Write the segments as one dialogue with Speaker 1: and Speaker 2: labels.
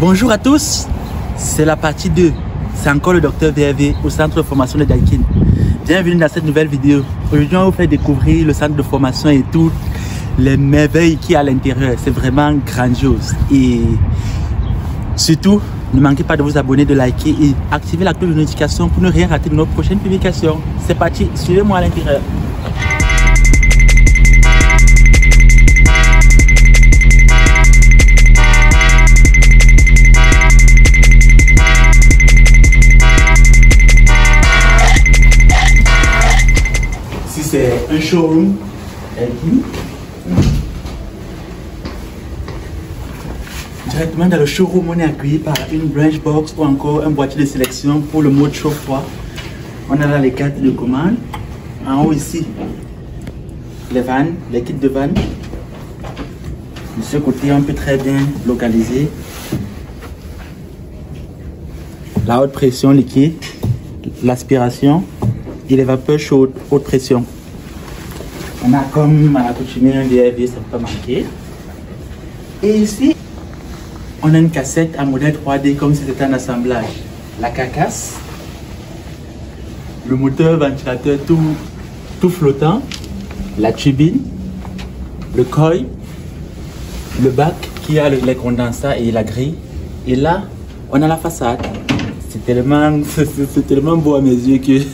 Speaker 1: Bonjour à tous, c'est la partie 2. C'est encore le docteur VRV au centre de formation de Daikin. Bienvenue dans cette nouvelle vidéo. Aujourd'hui, on va vous faire découvrir le centre de formation et toutes les merveilles qu'il y a à l'intérieur. C'est vraiment grandiose. Et surtout, ne manquez pas de vous abonner, de liker et activer la cloche de notification pour ne rien rater de nos prochaines publications. C'est parti, suivez-moi à l'intérieur. C'est un showroom directement dans le showroom. On est accueilli par une branch box ou encore un boîtier de sélection pour le mode chaud-froid. On a là les cartes de commande. En haut ici, les vannes, les kits de vannes. De ce côté, on peut très bien localiser la haute pression liquide, l'aspiration et les vapeurs chaudes haute pression. On a comme à l'accoutumée un VRV, ça ne peut pas manquer. Et ici, on a une cassette à modèle 3D comme si c'était un assemblage. La carcasse, le moteur ventilateur tout flottant, la turbine, le coil, le bac qui a les condensats et la grille. Et là, on a la façade. C'est tellement beau à mes yeux que je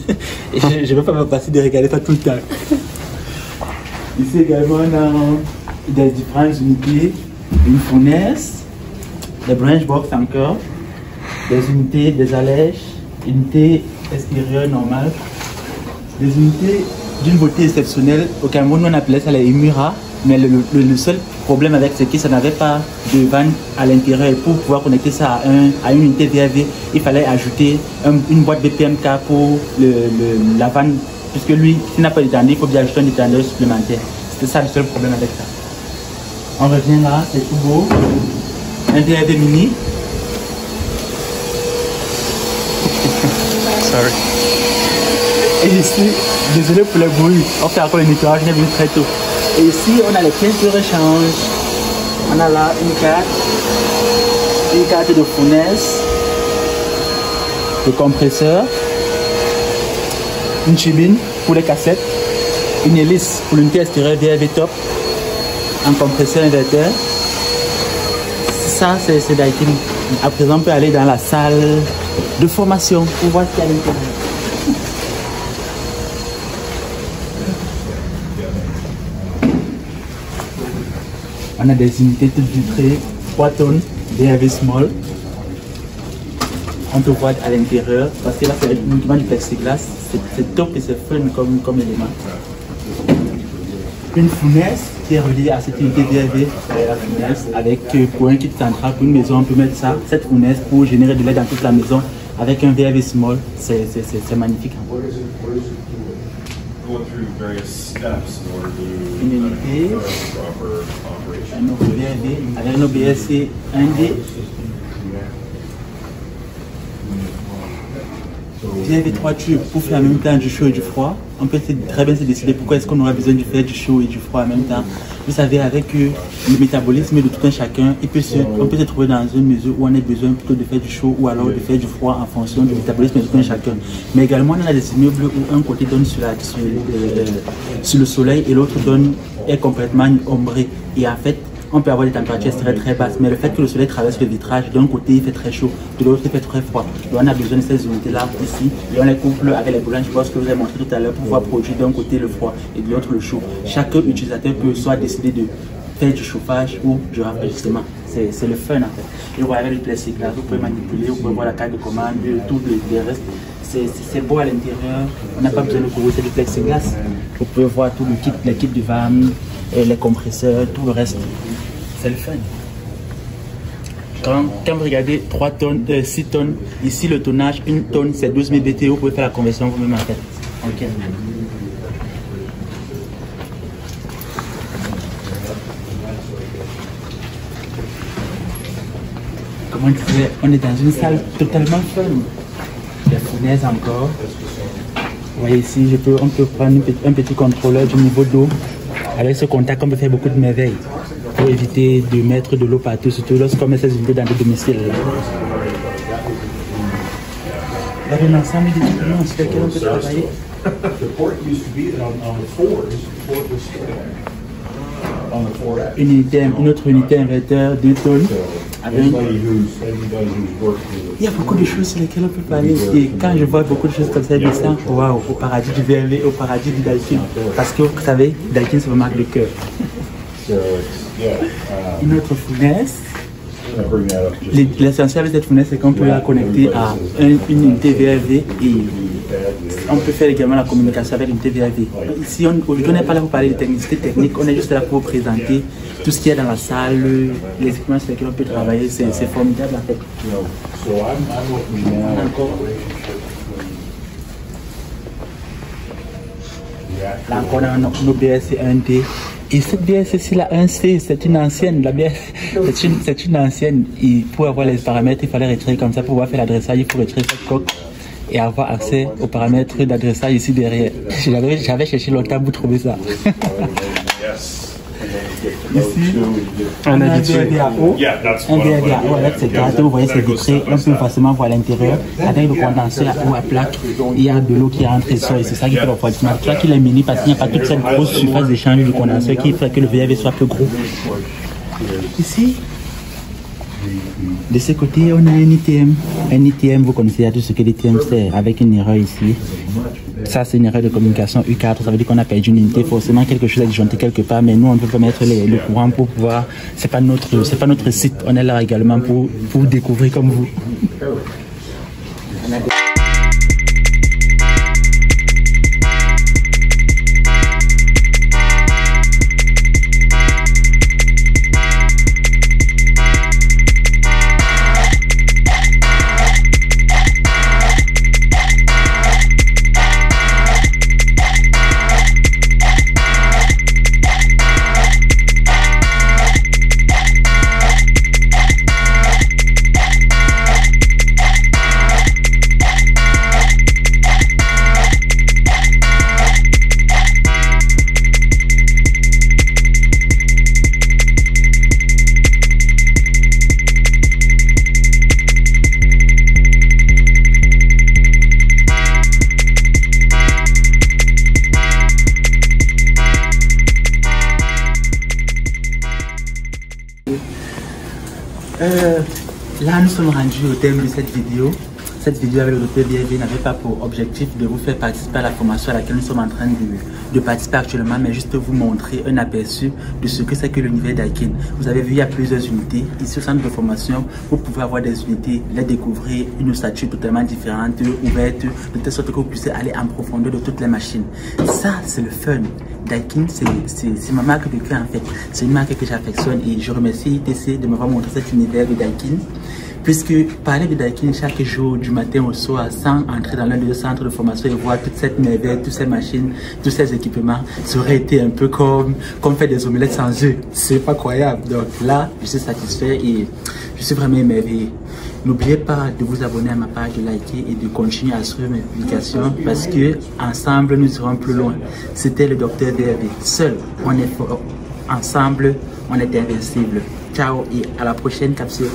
Speaker 1: ne vais pas me passer de regarder ça tout le temps. Ici également, on a des différentes unités, une fournaise, des branch box encore, des unités, des allèges, unités extérieures normales, des unités d'une beauté exceptionnelle. Au Cameroun, on appelait ça les Imura, mais le seul problème avec c'est que ça n'avait pas de vanne à l'intérieur. Pour pouvoir connecter ça à une unité VRV, il fallait ajouter une boîte BPMK pour la vanne. Puisque lui, s'il n'a pas d'étendard, il faut bien ajouter un étendard supplémentaire. C'était ça le seul problème avec ça. On revient là, c'est tout beau. Un VRV mini. Sorry. Et ici, désolé pour le bruit, on fait encore le nettoyage, on est venu très tôt. Et ici, on a les pièces de rechange. On a là une carte de fournaise, le compresseur, une turbine pour les cassettes, une hélice pour l'unité extérieure VRV top, un compresseur inverteur. Ça, c'est Daikin. À présent, on peut aller dans la salle de formation pour voir ce qu'il y a à l'intérieur. On a des unités toutes vitrées, 3 tonnes, VRV small. On peut voir à l'intérieur, parce que là c'est uniquement du plexiglas, c'est top et c'est fun comme élément. Une fournaise qui est reliée à cette unité VRV, la fournaise, avec pour un kit central, pour une maison, on peut mettre ça, cette fournaise pour générer de l'air dans toute la maison avec un VRV small, c'est magnifique. Une unité, un autre VRV avec un OBS 1D. VRV 3 tubes pour faire en même temps du chaud et du froid. On peut très bien se décider pourquoi est-ce qu'on aura besoin de faire du chaud et du froid en même temps. Vous savez, avec le métabolisme de tout un chacun, on peut se trouver dans une mesure où on a besoin plutôt de faire du chaud ou alors de faire du froid en fonction du métabolisme de tout un chacun. Mais également, on a des immeubles où un côté donne sur le soleil et l'autre est complètement ombré. Et en fait, on peut avoir des températures très basses, mais le fait que le soleil traverse le vitrage, d'un côté il fait très chaud, de l'autre il fait très froid. Donc on a besoin de ces unités-là ici, et on les couple avec les branch box que vous avez montré tout à l'heure pour pouvoir produire d'un côté le froid et de l'autre le chaud. Chaque utilisateur peut soit décider de faire du chauffage ou du rafraîchissement. C'est le fun en fait. Et voilà, avec le plexiglas, vous pouvez manipuler, vous pouvez voir la carte de commande, tout le reste. C'est beau à l'intérieur, on n'a pas besoin de couvrir du plexiglas. Vous pouvez voir tout le kit, les kits de vanne, les compresseurs, tout le reste. C'est le fun. Quand vous regardez 3 tonnes, 6 tonnes, ici le tonnage, 1 tonne, c'est 12 000 BTU, vous pouvez faire la conversion vous-même en fait. Ok. Comme on disait, on est dans une salle totalement fun. Des fournaises encore. Vous voyez ici, on peut prendre un petit contrôleur du niveau d'eau. Avec ce contact, on peut faire beaucoup de merveilles. pour éviter de mettre de l'eau partout, surtout lorsqu'on met ces unités dans le domicile. Il y a un ensemble d'équipements sur lesquels on peut travailler. Une autre unité inverteur 2 tonnes. Il y a beaucoup de choses sur lesquelles on peut parler. Et quand je vois beaucoup de choses comme ça, je me sens waouh, au paradis du VRV, au paradis du Daikin. Parce que vous savez, Daikin c'est ma marque de cœur. Une autre fournaise. L'essentiel de cette fournaise, c'est qu'on peut la connecter à une unité VRV et on peut faire également la communication avec l'unité VRV. Ici, on n'est pas là pour parler de technicité technique, on est juste là pour vous présenter tout ce qu'il y a dans la salle, les équipements sur lesquels on peut travailler. C'est formidable en fait. Là encore, on a nos BSC 1D. Et cette BSC là, 1C, c'est une ancienne. C'est une ancienne. Et pour avoir les paramètres, il fallait retirer comme ça. Pour pouvoir faire l'adressage, il faut retirer cette coque et avoir accès aux paramètres d'adressage ici derrière. J'avais cherché longtemps pour trouver ça. Ici, on a un VRVAO. Un VRVAO avec ces cartes, vous voyez, c'est vitré. On peut facilement voir l'intérieur. Avec le condenseur ou à plaque, il y a de l'eau qui rentre ici. Et c'est ça qui fait le refroidissement. C'est pour ça qu'il est mini parce qu'il n'y a pas toute cette grosse surface d'échange du condenseur qui fait que le VRV soit plus gros. Ici, de ce côté, on a un ITM. Un ITM, vous connaissez tout ce que l'ITM c'est, avec une erreur ici. Ça, c'est une erreur de communication U4. Ça veut dire qu'on a perdu une unité. Forcément, quelque chose a disjoncté quelque part. Mais nous, on ne peut pas mettre le courant pour pouvoir. C'est pas notre site. On est là également pour découvrir comme vous. Là, nous sommes rendus au terme de cette vidéo. Cette vidéo avec le Dr VRV n'avait pas pour objectif de vous faire participer à la formation à laquelle nous sommes en train de participer actuellement, mais juste vous montrer un aperçu de ce que c'est que l'univers Daikin. Vous avez vu, il y a plusieurs unités. Ici, au centre de formation, vous pouvez avoir des unités, les découvrir, une statue totalement différente, ouverte, de telle sorte que vous puissiez aller en profondeur de toutes les machines. Ça, c'est le fun. Daikin, c'est ma marque de cœur en fait. C'est une marque que j'affectionne et je remercie ITC de m'avoir montré cet univers de Daikin. Puisque parler de Daikin chaque jour, du matin au soir, sans entrer dans l'un des centres de formation et voir toute cette merveille, toutes ces machines, tous ces équipements, ça aurait été un peu comme faire des omelettes sans œufs. C'est pas croyable. Donc là, je suis satisfait et je suis vraiment émerveillé. N'oubliez pas de vous abonner à ma page, de liker et de continuer à suivre mes publications parce que ensemble nous irons plus loin. C'était le Dr VRV. Seul, on est fort. Ensemble, on est invincible. Ciao et à la prochaine capsule.